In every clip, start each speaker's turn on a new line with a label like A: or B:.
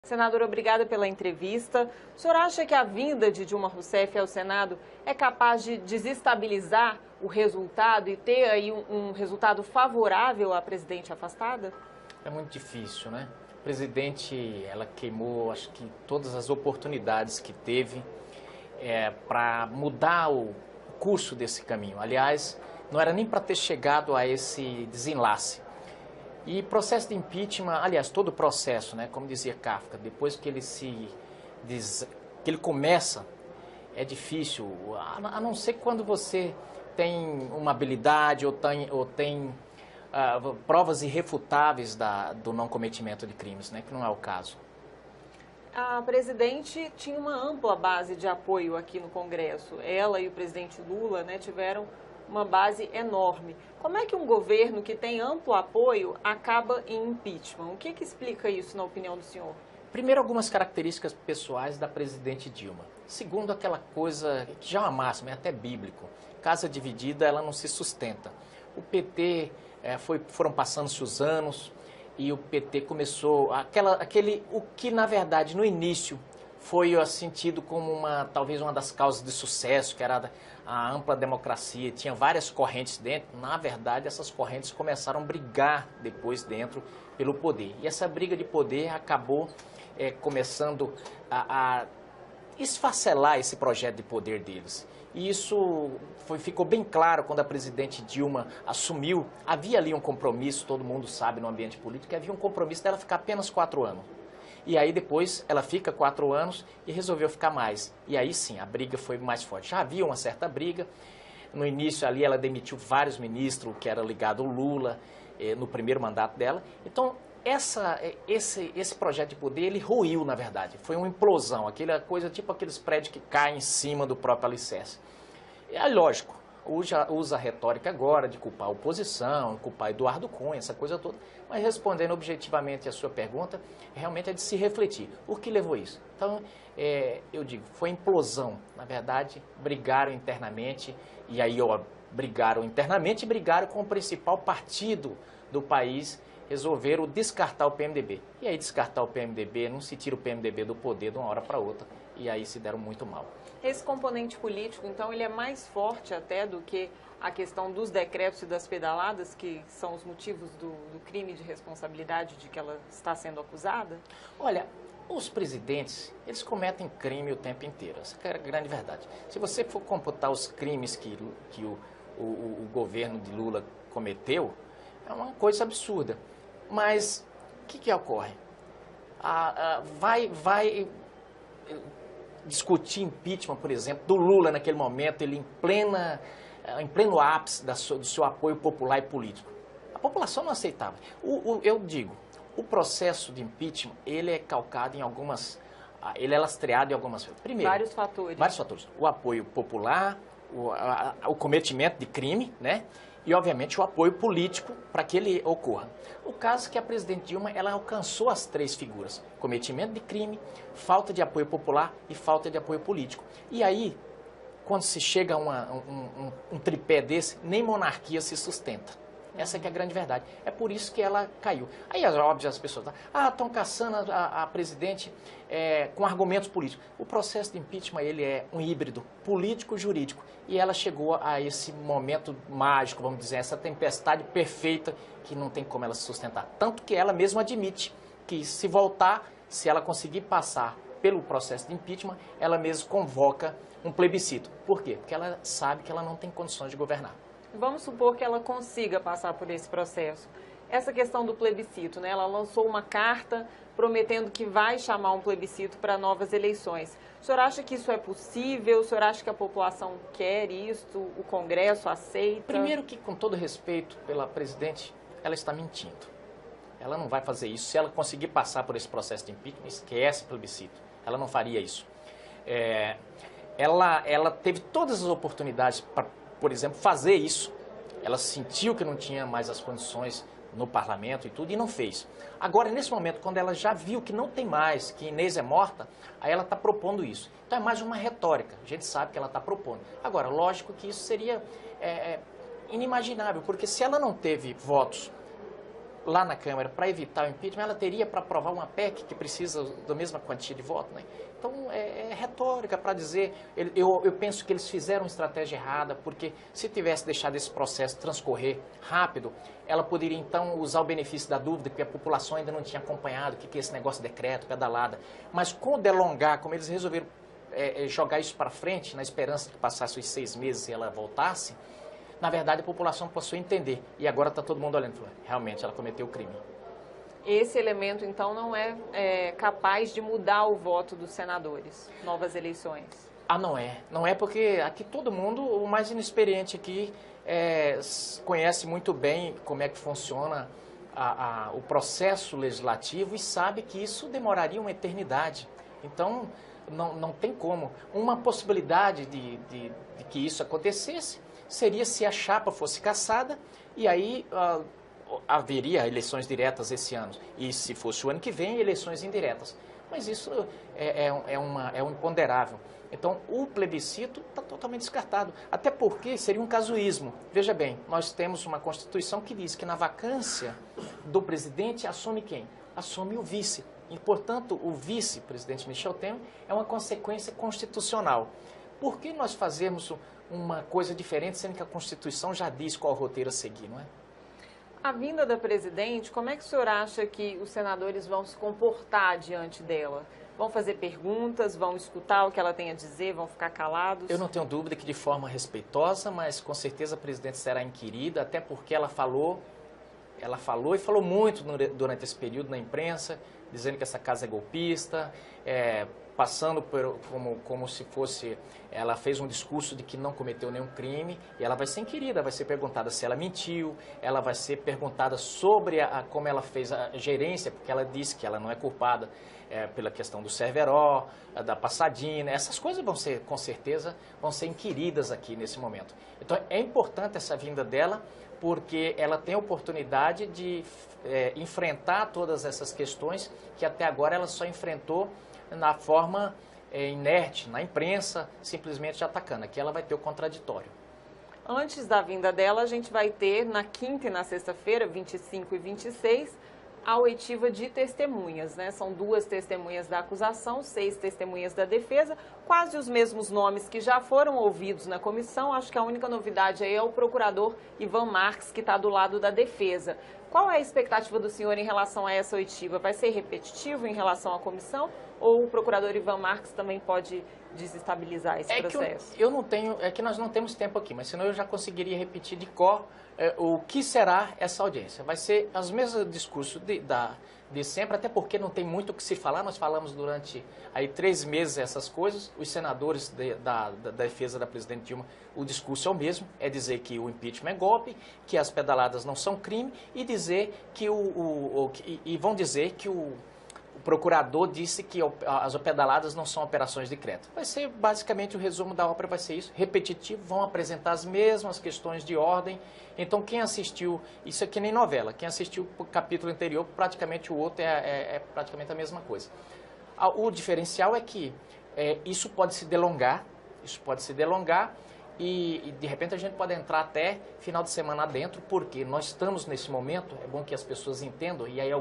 A: Senadora, obrigada pela entrevista. O senhor acha que a vinda de Dilma Rousseff ao Senado é capaz de desestabilizar o resultado e ter aí um resultado favorável à presidente afastada?
B: É muito difícil, né? A presidente, ela queimou, acho que todas as oportunidades que teve para mudar o curso desse caminho. Aliás, não era nem para ter chegado a esse desenlace. E processo de impeachment, aliás, todo o processo, né, como dizia Kafka, depois que ele começa, é difícil, a não ser quando você tem uma habilidade ou tem provas irrefutáveis do não cometimento de crimes, né, que não é o caso.
A: A presidente tinha uma ampla base de apoio aqui no Congresso. Ela e o presidente Lula, né, tiveram uma base enorme. Como é que um governo que tem amplo apoio acaba em impeachment? O que explica isso na opinião do senhor?
B: Primeiro, algumas características pessoais da presidente Dilma. Segundo, aquela coisa que já é uma máxima, é até bíblico. Casa dividida, ela não se sustenta. O PT, foram passando-se os anos e o PT começou, o que na verdade no início foi sentido como talvez uma das causas de sucesso, que era a ampla democracia, tinha várias correntes dentro. Na verdade, essas correntes começaram a brigar depois dentro pelo poder. E essa briga de poder acabou começando a esfacelar esse projeto de poder deles. E isso ficou bem claro quando a presidente Dilma assumiu. Havia ali um compromisso, todo mundo sabe no ambiente político, havia um compromisso dela ficar apenas 4 anos. E aí depois ela fica 4 anos e resolveu ficar mais. E aí sim, a briga foi mais forte. Já havia uma certa briga. No início ali ela demitiu vários ministros que era ligado ao Lula no primeiro mandato dela. Então esse projeto de poder ele ruiu, na verdade. Foi uma implosão, aquela coisa tipo aqueles prédios que caem em cima do próprio alicerce. É lógico. Usa a retórica agora de culpar a oposição, culpar Eduardo Cunha, essa coisa toda. Mas respondendo objetivamente a sua pergunta, realmente é de se refletir. O que levou isso? Então, eu digo, foi implosão. Na verdade, brigaram internamente, e aí brigaram internamente e brigaram com o principal partido do país, resolveram descartar o PMDB. E aí descartar o PMDB, não se tira o PMDB do poder de uma hora para outra, e aí se deram muito mal.
A: Esse componente político, então, ele é mais forte até do que a questão dos decretos e das pedaladas, que são os motivos do crime de responsabilidade de que ela está sendo acusada?
B: Olha, os presidentes, eles cometem crime o tempo inteiro, essa é a grande verdade. Se você for computar os crimes que o governo de Lula cometeu, é uma coisa absurda. Mas o que ocorre? Vai discutir impeachment, por exemplo, do Lula naquele momento, ele em pleno ápice do seu apoio popular e político. A população não aceitava. Eu digo, o processo de impeachment, ele é calcado em algumas, ele é lastreado em algumas... Primeiro,
A: vários fatores.
B: Vários fatores. O apoio popular, o cometimento de crime, né? E, obviamente, o apoio político para que ele ocorra. O caso é que a presidente Dilma ela alcançou as 3 figuras: cometimento de crime, falta de apoio popular e falta de apoio político. E aí, quando se chega a um tripé desse, nem monarquia se sustenta. Essa que é a grande verdade. É por isso que ela caiu. Aí, óbvio, as pessoas estão caçando a presidente com argumentos políticos. O processo de impeachment ele é um híbrido político-jurídico. E ela chegou a esse momento mágico, vamos dizer, essa tempestade perfeita que não tem como ela se sustentar. Tanto que ela mesma admite que se voltar, se ela conseguir passar pelo processo de impeachment, ela mesma convoca um plebiscito. Por quê? Porque ela sabe que ela não tem condições de governar.
A: Vamos supor que ela consiga passar por esse processo. Essa questão do plebiscito, né? Ela lançou uma carta prometendo que vai chamar um plebiscito para novas eleições. O senhor acha que isso é possível? O senhor acha que a população quer isso? O Congresso aceita?
B: Primeiro que, com todo respeito pela presidente, ela está mentindo. Ela não vai fazer isso. Se ela conseguir passar por esse processo de impeachment, esquece plebiscito. Ela não faria isso. Ela teve todas as oportunidades para, por exemplo, fazer isso. Ela sentiu que não tinha mais as condições no parlamento e tudo, e não fez. Agora, nesse momento, quando ela já viu que não tem mais, que Inês é morta, aí ela está propondo isso. Então é mais uma retórica, a gente sabe que ela está propondo. Agora, lógico que isso seria inimaginável, porque se ela não teve votos lá na Câmara para evitar o impeachment, ela teria para aprovar uma PEC que precisa da mesma quantia de voto, né? Então, é retórica para dizer, eu penso que eles fizeram uma estratégia errada, porque se tivesse deixado esse processo transcorrer rápido, ela poderia então usar o benefício da dúvida, porque a população ainda não tinha acompanhado o que é esse negócio de decreto, pedalada. Mas com o delongar, como eles resolveram jogar isso para frente, na esperança de que passasse os 6 meses e ela voltasse, na verdade a população passou a entender. E agora está todo mundo olhando e falando, realmente ela cometeu o crime.
A: Esse elemento, então, não é capaz de mudar o voto dos senadores, novas eleições?
B: Ah, não é. Não é porque aqui todo mundo, o mais inexperiente aqui, conhece muito bem como é que funciona o processo legislativo e sabe que isso demoraria uma eternidade. Então, não tem como. Uma possibilidade de que isso acontecesse seria se a chapa fosse cassada e aí haveria eleições diretas esse ano. E se fosse o ano que vem, eleições indiretas. Mas isso é um imponderável. Então, o plebiscito está totalmente descartado. Até porque seria um casuísmo. Veja bem, nós temos uma Constituição que diz que na vacância do presidente assume quem? Assume o vice. E, portanto, o vice-presidente Michel Temer é uma consequência constitucional. Por que nós fazemos uma coisa diferente, sendo que a Constituição já diz qual roteiro a seguir, não é?
A: A vinda da presidente, como é que o senhor acha que os senadores vão se comportar diante dela? Vão fazer perguntas, vão escutar o que ela tem a dizer, vão ficar calados?
B: Eu não tenho dúvida que de forma respeitosa, mas com certeza a presidente será inquirida, até porque ela falou e falou muito durante esse período na imprensa, dizendo que essa casa é golpista, passando como se fosse, ela fez um discurso de que não cometeu nenhum crime, e ela vai ser inquirida, vai ser perguntada se ela mentiu, ela vai ser perguntada sobre como ela fez a gerência, porque ela disse que ela não é culpada pela questão do Cerveró, da Passadina, essas coisas com certeza, vão ser inquiridas aqui nesse momento. Então é importante essa vinda dela, porque ela tem a oportunidade de enfrentar todas essas questões que até agora ela só enfrentou na forma inerte, na imprensa, simplesmente atacando. Aqui ela vai ter o contraditório.
A: Antes da vinda dela, a gente vai ter na quinta e na sexta-feira, 25 e 26, a oitiva de testemunhas, né? São 2 testemunhas da acusação, 6 testemunhas da defesa, quase os mesmos nomes que já foram ouvidos na comissão. Acho que a única novidade aí é o procurador Ivan Marques, que está do lado da defesa. Qual é a expectativa do senhor em relação a essa oitiva? Vai ser repetitivo em relação à comissão ou o procurador Ivan Marques também pode desestabilizar esse processo?
B: Eu não tenho, é que nós não temos tempo aqui, mas senão eu já conseguiria repetir de cor o que será essa audiência. Vai ser os mesmos discursos de sempre, até porque não tem muito o que se falar. Nós falamos durante aí 3 meses essas coisas. Os senadores da defesa da presidente Dilma, o discurso é o mesmo, é dizer que o impeachment é golpe, que as pedaladas não são crime e dizer que vão dizer que o procurador disse que as pedaladas não são operações de decreto. Vai ser basicamente o resumo da ópera, vai ser isso, repetitivo, vão apresentar as mesmas questões de ordem. Então quem assistiu, isso é que nem novela, quem assistiu o capítulo anterior, praticamente o outro é praticamente a mesma coisa. O diferencial é que isso pode se delongar e de repente a gente pode entrar até final de semana adentro, porque nós estamos nesse momento, é bom que as pessoas entendam, e aí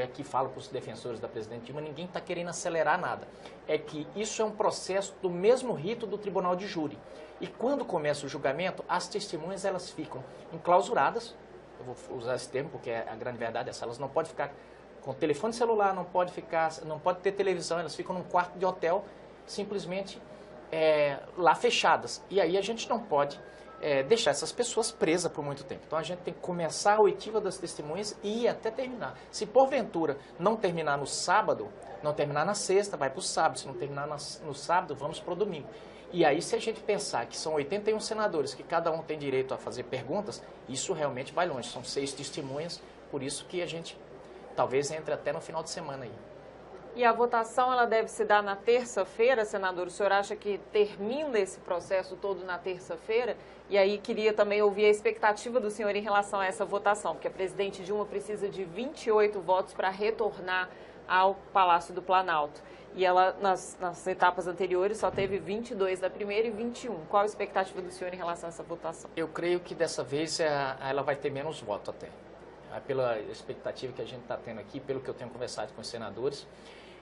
B: aqui falo para os defensores da presidente Dilma, ninguém está querendo acelerar nada. É que isso é um processo do mesmo rito do tribunal de júri. E quando começa o julgamento, as testemunhas elas ficam enclausuradas, eu vou usar esse termo porque a grande verdade é essa, elas não podem ficar com telefone celular, não pode ter televisão, elas ficam num quarto de hotel, simplesmente lá fechadas. E aí a gente não pode deixar essas pessoas presas por muito tempo. Então a gente tem que começar a oitiva das testemunhas e ir até terminar. Se porventura não terminar no sábado, não terminar na sexta, vai para o sábado. Se não terminar no sábado, vamos para o domingo. E aí, se a gente pensar que são 81 senadores, que cada um tem direito a fazer perguntas, isso realmente vai longe. São 6 testemunhas, por isso que a gente talvez entre até no final de semana aí.
A: E a votação ela deve se dar na terça-feira, senador? O senhor acha que termina esse processo todo na terça-feira? E aí queria também ouvir a expectativa do senhor em relação a essa votação, porque a presidente Dilma precisa de 28 votos para retornar ao Palácio do Planalto. E ela, nas etapas anteriores, só teve 22 da primeira e 21. Qual a expectativa do senhor em relação a essa votação?
B: Eu creio que dessa vez ela vai ter menos votos até. pela expectativa que a gente está tendo aqui, pelo que eu tenho conversado com os senadores.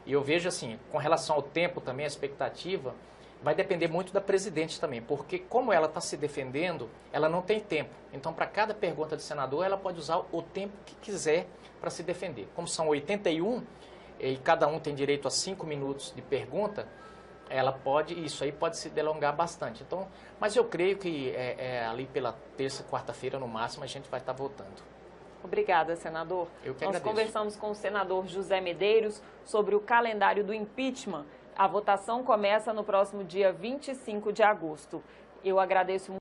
B: E eu vejo assim, com relação ao tempo também, a expectativa vai depender muito da presidente também, porque como ela está se defendendo, ela não tem tempo. Então, para cada pergunta de senador, ela pode usar o tempo que quiser para se defender. Como são 81, e cada um tem direito a 5 minutos de pergunta, isso aí pode se delongar bastante. Então, mas eu creio que ali pela terça, quarta-feira, no máximo, a gente vai estar votando.
A: Obrigada, senador.
B: Eu que
A: Nós
B: agradeço.
A: conversamos com o senador José Medeiros sobre o calendário do impeachment. A votação começa no próximo dia 25 de agosto. Eu agradeço muito.